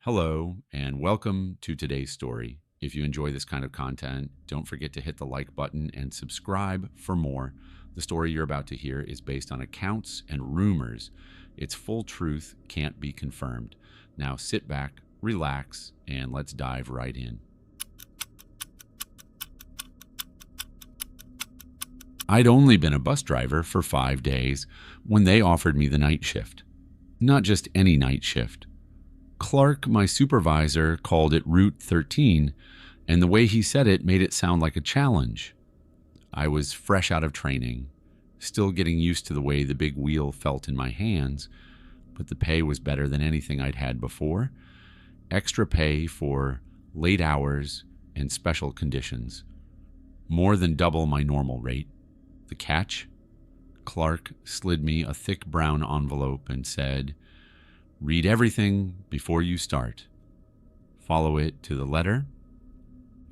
Hello, and welcome to today's story. If you enjoy this kind of content, don't forget to hit the like button and subscribe for more. The story you're about to hear is based on accounts and rumors. Its full truth can't be confirmed. Now sit back, relax, and let's dive right in. I'd only been a bus driver for 5 days when they offered me the night shift. Not just any night shift. Clark, my supervisor, called it Route 13, and the way he said it made it sound like a challenge. I was fresh out of training, still getting used to the way the big wheel felt in my hands, but the pay was better than anything I'd had before. Extra pay for late hours and special conditions. More than double my normal rate. The catch? Clark slid me a thick brown envelope and said, "Read everything before you start. Follow it to the letter."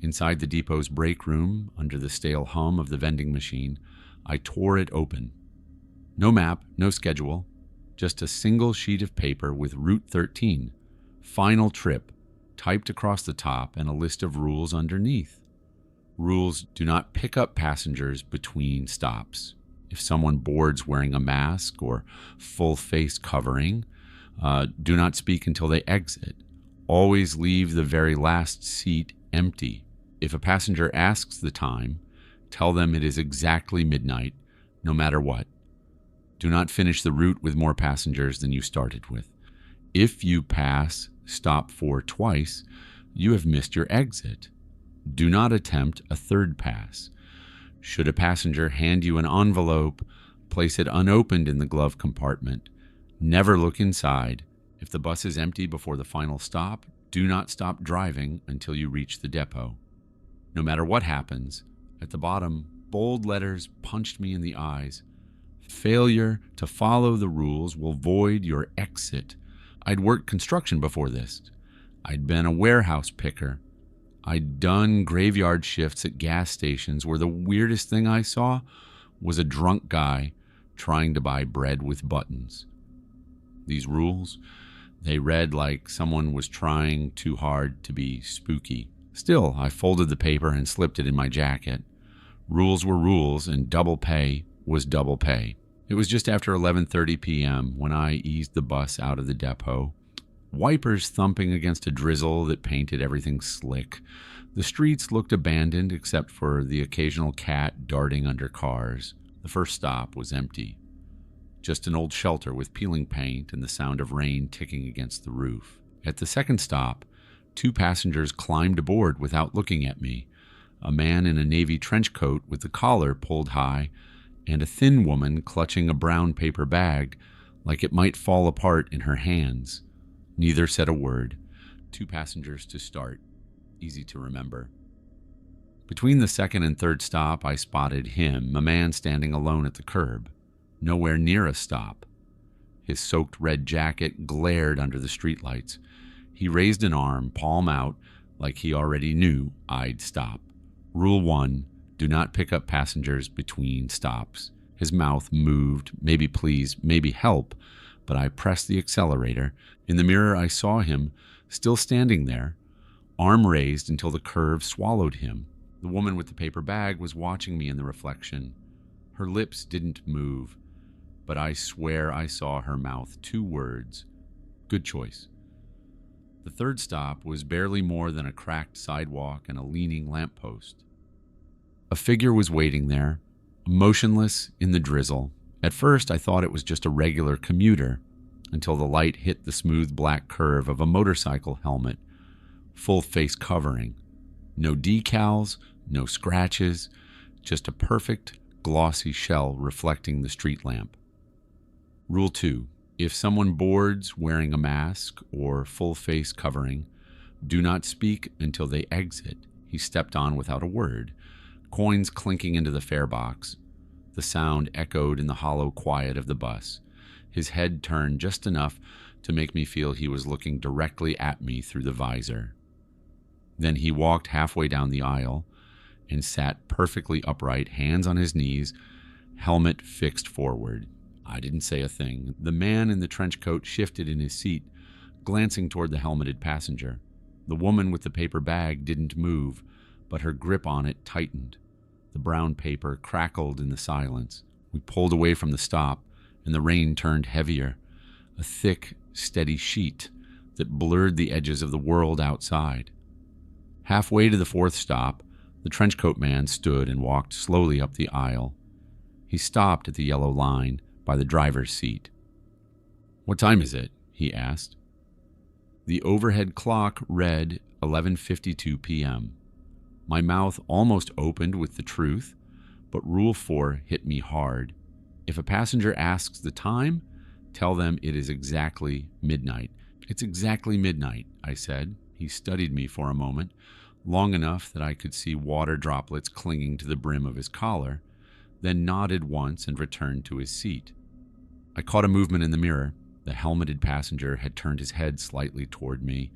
Inside the depot's break room, under the stale hum of the vending machine, I tore it open. No map, no schedule, just a single sheet of paper with Route 13, final trip, typed across the top, and a list of rules underneath. Rules: do not pick up passengers between stops. If someone boards wearing a mask or full face covering, do not speak until they exit. Always leave the very last seat empty. If a passenger asks the time, tell them it is exactly midnight, no matter what. Do not finish the route with more passengers than you started with. If you pass stop 4 twice, you have missed your exit. Do not attempt a third pass. Should a passenger hand you an envelope, place it unopened in the glove compartment. Never look inside. If the bus is empty before the final stop, do not stop driving until you reach the depot. No matter what happens, at the bottom, bold letters punched me in the eyes. Failure to follow the rules will void your exit. I'd worked construction before this. I'd been a warehouse picker. I'd done graveyard shifts at gas stations where the weirdest thing I saw was a drunk guy trying to buy bread with buttons. These rules, they read like someone was trying too hard to be spooky. Still, I folded the paper and slipped it in my jacket. Rules were rules, and double pay was double pay. It was just after 11:30 p.m. when I eased the bus out of the depot. Wipers thumping against a drizzle that painted everything slick. The streets looked abandoned except for the occasional cat darting under cars. The first stop was empty. Just an old shelter with peeling paint and the sound of rain ticking against the roof. At the second stop, 2 passengers climbed aboard without looking at me. A man in a navy trench coat with the collar pulled high, and a thin woman clutching a brown paper bag like it might fall apart in her hands. Neither said a word. 2 passengers to start. Easy to remember. Between the second and third stop, I spotted him, a man standing alone at the curb. Nowhere near a stop. His soaked red jacket glared under the streetlights. He raised an arm, palm out, like he already knew I'd stop. Rule 1, do not pick up passengers between stops. His mouth moved, maybe please, maybe help, but I pressed the accelerator. In the mirror, I saw him, still standing there, arm raised until the curve swallowed him. The woman with the paper bag was watching me in the reflection. Her lips didn't move, but I swear I saw her mouth 2 words. Good choice. The third stop was barely more than a cracked sidewalk and a leaning lamppost. A figure was waiting there, motionless in the drizzle. At first, I thought it was just a regular commuter, until the light hit the smooth black curve of a motorcycle helmet, full face covering. No decals, no scratches, just a perfect, glossy shell reflecting the street lamp. Rule 2. If someone boards wearing a mask or full face covering, do not speak until they exit. He stepped on without a word, coins clinking into the fare box. The sound echoed in the hollow quiet of the bus. His head turned just enough to make me feel he was looking directly at me through the visor. Then he walked halfway down the aisle and sat perfectly upright, hands on his knees, helmet fixed forward. I didn't say a thing. The man in the trench coat shifted in his seat, glancing toward the helmeted passenger. The woman with the paper bag didn't move, but her grip on it tightened. The brown paper crackled in the silence. We pulled away from the stop, and the rain turned heavier, a thick, steady sheet that blurred the edges of the world outside. Halfway to the fourth stop, the trenchcoat man stood and walked slowly up the aisle. He stopped at the yellow line by the driver's seat. "What time is it?" he asked. The overhead clock read 11:52 p.m. My mouth almost opened with the truth, but Rule 4 hit me hard. If a passenger asks the time, tell them it is exactly midnight. "It's exactly midnight," I said. He studied me for a moment, long enough that I could see water droplets clinging to the brim of his collar, then nodded once and returned to his seat. I caught a movement in the mirror. The helmeted passenger had turned his head slightly toward me,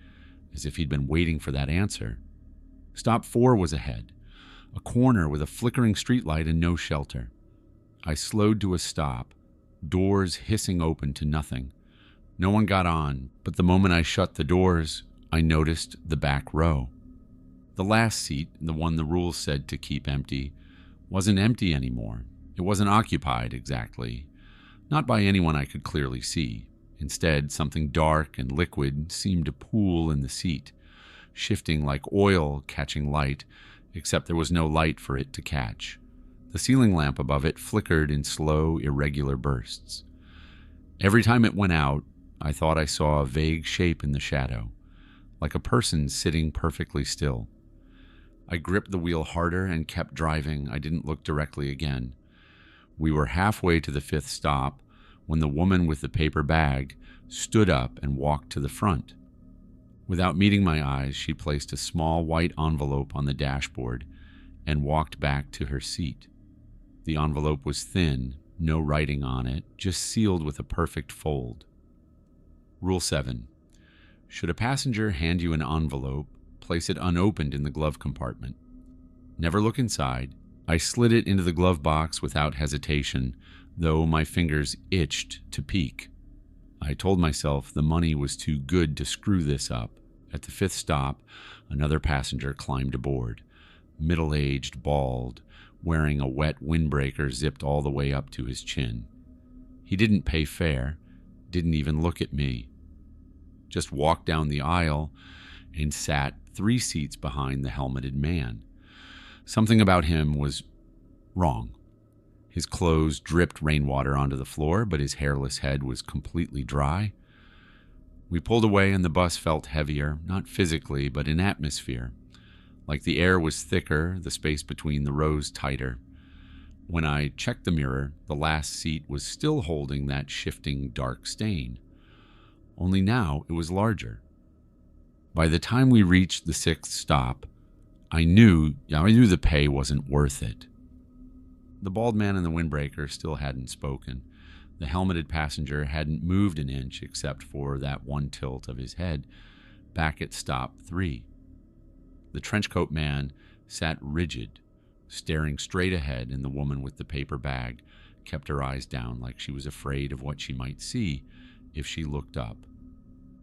as if he'd been waiting for that answer. Stop 4 was ahead, a corner with a flickering streetlight and no shelter. I slowed to a stop, doors hissing open to nothing. No one got on, but the moment I shut the doors, I noticed the back row. The last seat, the one the rules said to keep empty, wasn't empty anymore. It wasn't occupied exactly, not by anyone I could clearly see. Instead, something dark and liquid seemed to pool in the seat, shifting like oil catching light, except there was no light for it to catch. The ceiling lamp above it flickered in slow, irregular bursts. Every time it went out, I thought I saw a vague shape in the shadow, like a person sitting perfectly still. I gripped the wheel harder and kept driving. I didn't look directly again. We were halfway to the fifth stop when the woman with the paper bag stood up and walked to the front. Without meeting my eyes, she placed a small white envelope on the dashboard and walked back to her seat. The envelope was thin, no writing on it, just sealed with a perfect fold. Rule 7. Should a passenger hand you an envelope, place it unopened in the glove compartment. Never look inside. I slid it into the glove box without hesitation, though my fingers itched to peek. I told myself the money was too good to screw this up. At the fifth stop, another passenger climbed aboard, middle-aged, bald, wearing a wet windbreaker zipped all the way up to his chin. He didn't pay fare, didn't even look at me. Just walked down the aisle and sat 3 seats behind the helmeted man. Something about him was wrong. His clothes dripped rainwater onto the floor, but his hairless head was completely dry. We pulled away and the bus felt heavier, not physically, but in atmosphere. Like the air was thicker, the space between the rows tighter. When I checked the mirror, the last seat was still holding that shifting dark stain. Only now it was larger. By the time we reached the 6th stop, I knew the pay wasn't worth it. The bald man in the windbreaker still hadn't spoken. The helmeted passenger hadn't moved an inch except for that one tilt of his head back at stop 3. The trenchcoat man sat rigid, staring straight ahead, and the woman with the paper bag kept her eyes down like she was afraid of what she might see if she looked up.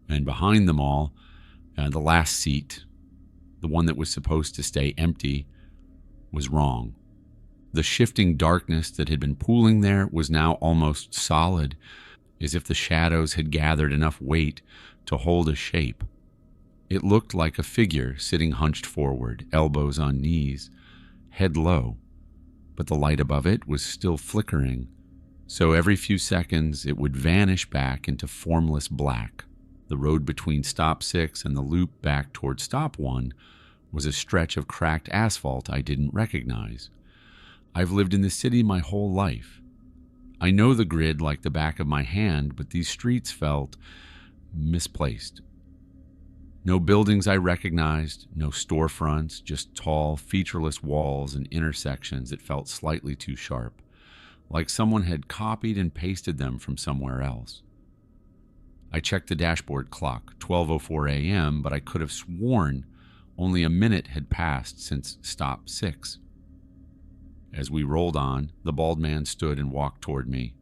And behind them all, the last seat, the one that was supposed to stay empty, was wrong. The shifting darkness that had been pooling there was now almost solid, as if the shadows had gathered enough weight to hold a shape. It looked like a figure sitting hunched forward, elbows on knees, head low, but the light above it was still flickering, so every few seconds it would vanish back into formless black. The road between stop 6 and the loop back toward stop 1 was a stretch of cracked asphalt I didn't recognize. I've lived in the city my whole life. I know the grid like the back of my hand, but these streets felt misplaced. No buildings I recognized, no storefronts, just tall, featureless walls and intersections that felt slightly too sharp, like someone had copied and pasted them from somewhere else. I checked the dashboard clock, 12:04 a.m., but I could have sworn only a minute had passed since stop 6. As we rolled on, the bald man stood and walked toward me.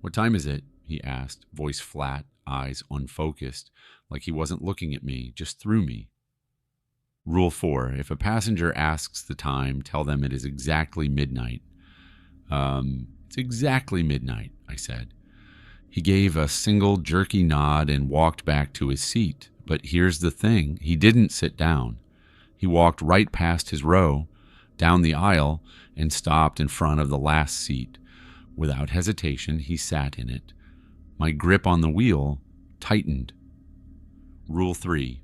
"What time is it?" he asked, voice flat, eyes unfocused, like he wasn't looking at me, just through me. Rule 4, if a passenger asks the time, tell them it is exactly midnight. It's exactly midnight, I said. He gave a single jerky nod and walked back to his seat. But here's the thing, he didn't sit down. He walked right past his row, down the aisle, and stopped in front of the last seat. Without hesitation, he sat in it. My grip on the wheel tightened. Rule 3,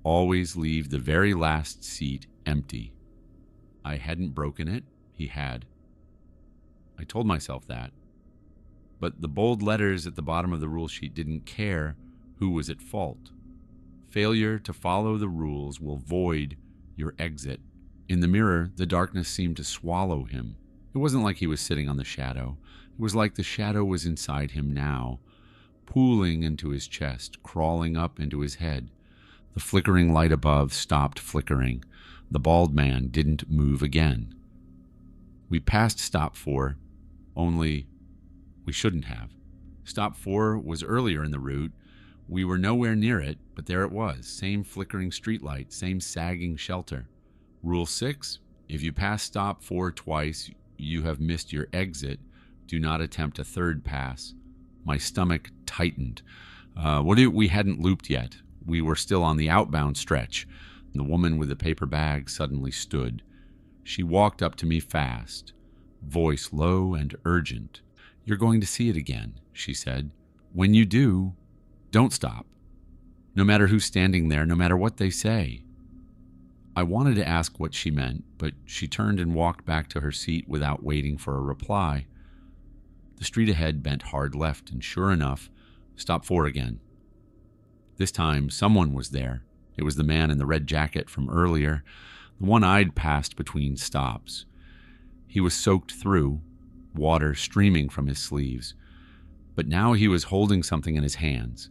always leave the very last seat empty. I hadn't broken it, he had. I told myself that. But the bold letters at the bottom of the rule sheet didn't care who was at fault. Failure to follow the rules will void your exit. In the mirror, the darkness seemed to swallow him. It wasn't like he was sitting on the shadow. It was like the shadow was inside him now, pooling into his chest, crawling up into his head. The flickering light above stopped flickering. The bald man didn't move again. We passed stop 4, only we shouldn't have. Stop 4 was earlier in the route. We were nowhere near it, but there it was. Same flickering streetlight, same sagging shelter. Rule 6, if you pass stop 4 twice, you have missed your exit. Do not attempt a third pass. My stomach tightened. We hadn't looped yet. We were still on the outbound stretch. The woman with the paper bag suddenly stood. She walked up to me fast, voice low and urgent. You're going to see it again, she said. When you do, don't stop. No matter who's standing there, no matter what they say. I wanted to ask what she meant, but she turned and walked back to her seat without waiting for a reply. The street ahead bent hard left, and sure enough, stop 4 again. This time, someone was there. It was the man in the red jacket from earlier, the one I'd passed between stops. He was soaked through, water streaming from his sleeves, but now he was holding something in his hands,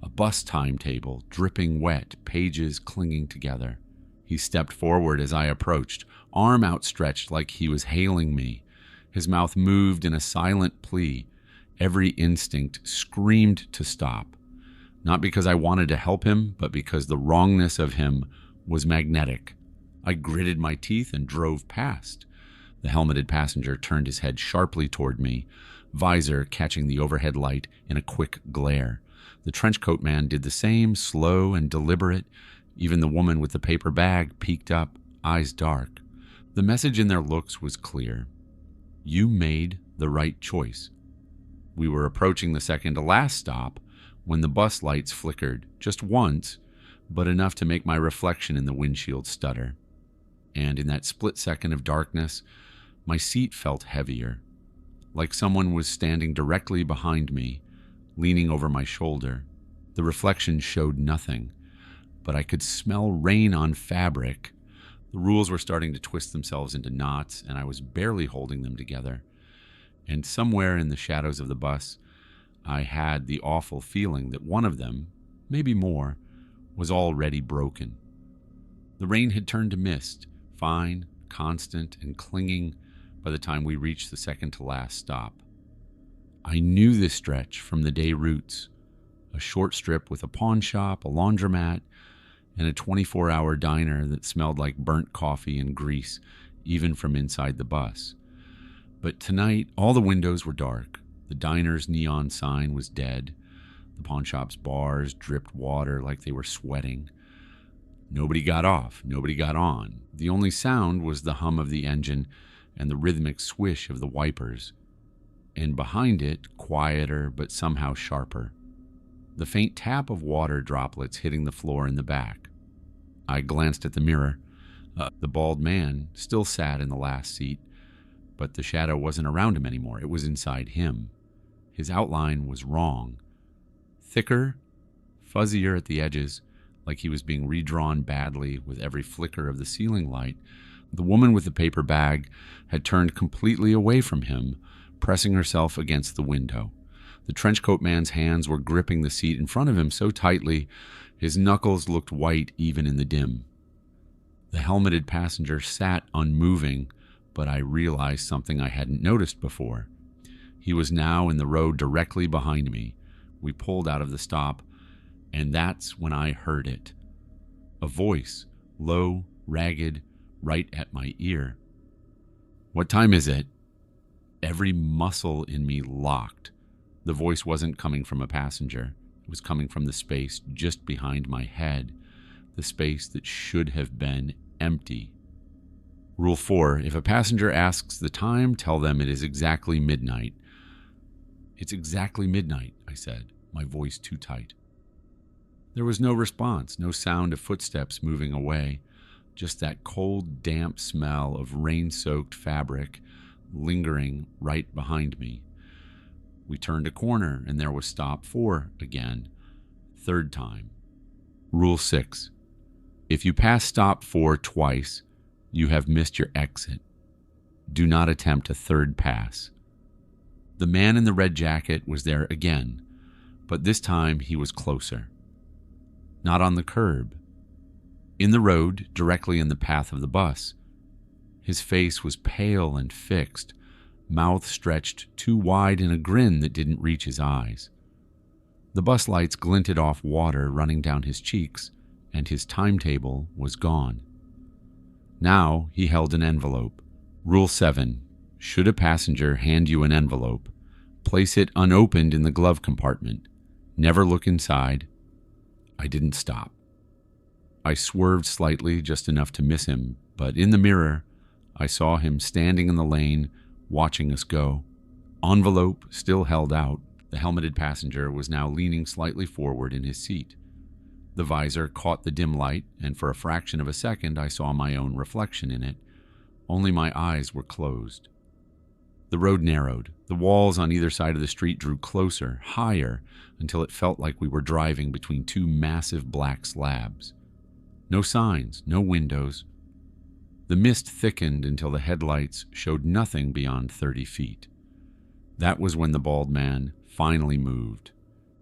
a bus timetable, dripping wet, pages clinging together. He stepped forward as I approached, arm outstretched like he was hailing me. His mouth moved in a silent plea. Every instinct screamed to stop, not because I wanted to help him, but because the wrongness of him was magnetic. I gritted my teeth and drove past. The helmeted passenger turned his head sharply toward me, visor catching the overhead light in a quick glare. The trenchcoat man did the same, slow and deliberate. Even the woman with the paper bag peeked up, eyes dark. The message in their looks was clear. You made the right choice. We were approaching the second to last stop when the bus lights flickered, just once, but enough to make my reflection in the windshield stutter. And in that split second of darkness, my seat felt heavier, like someone was standing directly behind me, leaning over my shoulder. The reflection showed nothing, but I could smell rain on fabric. The rules were starting to twist themselves into knots, and I was barely holding them together. And somewhere in the shadows of the bus, I had the awful feeling that one of them, maybe more, was already broken. The rain had turned to mist, fine, constant, and clinging by the time we reached the second to last stop. I knew this stretch from the day routes, a short strip with a pawn shop, a laundromat, and a 24-hour diner that smelled like burnt coffee and grease, even from inside the bus. But tonight, all the windows were dark. The diner's neon sign was dead. The pawn shop's bars dripped water like they were sweating. Nobody got off. Nobody got on. The only sound was the hum of the engine and the rhythmic swish of the wipers. And behind it, quieter but somehow sharper, the faint tap of water droplets hitting the floor in the back. I glanced at the mirror. The bald man still sat in the last seat, but the shadow wasn't around him anymore. It was inside him. His outline was wrong. Thicker, fuzzier at the edges, like he was being redrawn badly with every flicker of the ceiling light. The woman with the paper bag had turned completely away from him, pressing herself against the window. The trenchcoat man's hands were gripping the seat in front of him so tightly, his knuckles looked white even in the dim. The helmeted passenger sat unmoving, but I realized something I hadn't noticed before. He was now in the row directly behind me. We pulled out of the stop, And that's when I heard it. A voice, low, ragged, right at my ear. "What time is it?" Every muscle in me locked. The voice wasn't coming from a passenger. It was coming from the space just behind my head, the space that should have been empty. Rule 4, if a passenger asks the time, tell them it is exactly midnight. "It's exactly midnight," I said, my voice too tight. There was no response, no sound of footsteps moving away, just that cold, damp smell of rain-soaked fabric lingering right behind me. We turned a corner, and there was stop 4 again, third time. Rule 6, if you pass stop 4 twice, you have missed your exit. Do not attempt a third pass. The man in the red jacket was there again, but this time he was closer. Not on the curb. In the road, directly in the path of the bus. His face was pale and fixed, mouth stretched too wide in a grin that didn't reach his eyes. The bus lights glinted off water running down his cheeks, and his timetable was gone. Now he held an envelope. Rule 7. Should a passenger hand you an envelope, place it unopened in the glove compartment. Never look inside. I didn't stop. I swerved slightly, just enough to miss him, but in the mirror, I saw him standing in the lane, watching us go. Envelope still held out. The helmeted passenger was now leaning slightly forward in his seat. The visor caught the dim light, and for a fraction of a second I saw my own reflection in it. Only my eyes were closed. The road narrowed. The walls on either side of the street drew closer, higher, until it felt like we were driving between two massive black slabs. No signs, no windows. The mist thickened until the headlights showed nothing beyond 30 feet. That was when the bald man finally moved.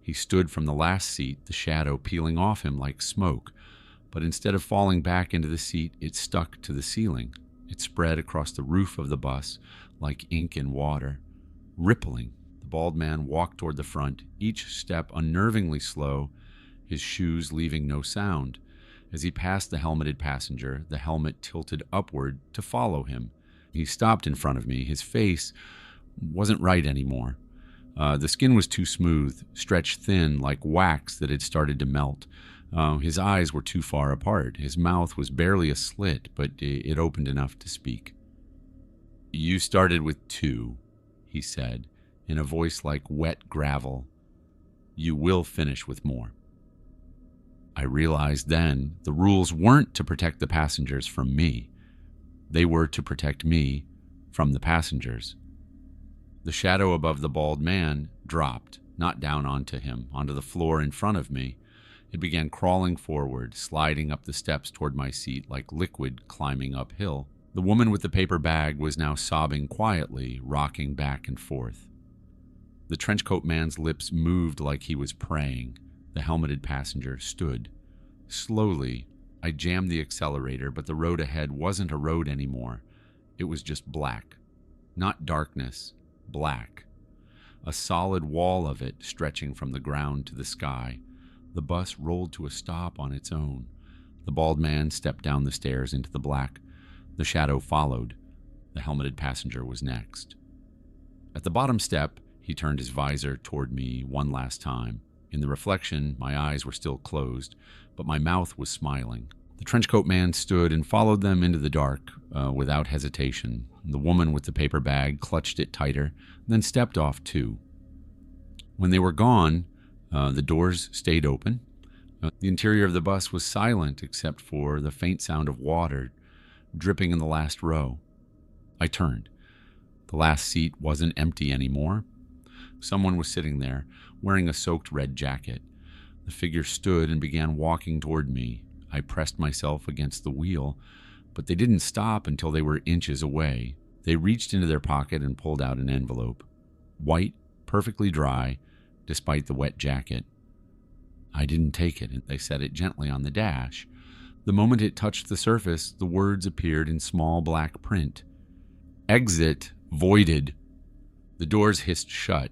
He stood from the last seat, the shadow peeling off him like smoke, but instead of falling back into the seat, it stuck to the ceiling. It spread across the roof of the bus like ink in water. Rippling, the bald man walked toward the front, each step unnervingly slow, his shoes leaving no sound. As he passed the helmeted passenger, the helmet tilted upward to follow him. He stopped in front of me. His face wasn't right anymore. The skin was too smooth, stretched thin like wax that had started to melt. His eyes were too far apart. His mouth was barely a slit, but it opened enough to speak. "You started with 2, he said, in a voice like wet gravel. "You will finish with more." I realized then the rules weren't to protect the passengers from me. They were to protect me from the passengers. The shadow above the bald man dropped, not down onto him, onto the floor in front of me. It began crawling forward, sliding up the steps toward my seat like liquid climbing uphill. The woman with the paper bag was now sobbing quietly, rocking back and forth. The trenchcoat man's lips moved like he was praying. The helmeted passenger stood. Slowly, I jammed the accelerator, but the road ahead wasn't a road anymore. It was just black. Not darkness, black. A solid wall of it stretching from the ground to the sky. The bus rolled to a stop on its own. The bald man stepped down the stairs into the black. The shadow followed. The helmeted passenger was next. At the bottom step, he turned his visor toward me one last time. In the reflection, my eyes were still closed, but my mouth was smiling. The trenchcoat man stood and followed them into the dark without hesitation. The woman with the paper bag clutched it tighter, then stepped off too. When they were gone, the doors stayed open. The interior of the bus was silent except for the faint sound of water dripping in the last row. I turned. The last seat wasn't empty anymore. Someone was sitting there, wearing a soaked red jacket. The figure stood and began walking toward me. I pressed myself against the wheel, but they didn't stop until they were inches away. They reached into their pocket and pulled out an envelope. White, perfectly dry, despite the wet jacket. I didn't take it, and they set it gently on the dash. The moment it touched the surface, the words appeared in small black print. "Exit voided." The doors hissed shut.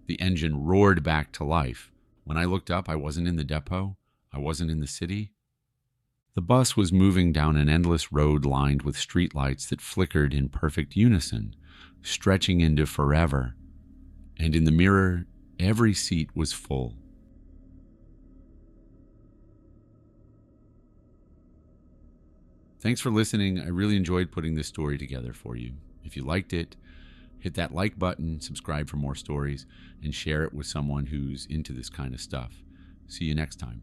The engine roared back to life. When I looked up, I wasn't in the depot. I wasn't in the city. The bus was moving down an endless road lined with streetlights that flickered in perfect unison, stretching into forever. And in the mirror, every seat was full. Thanks for listening. I really enjoyed putting this story together for you. If you liked it, hit that like button, subscribe for more stories, and share it with someone who's into this kind of stuff. See you next time.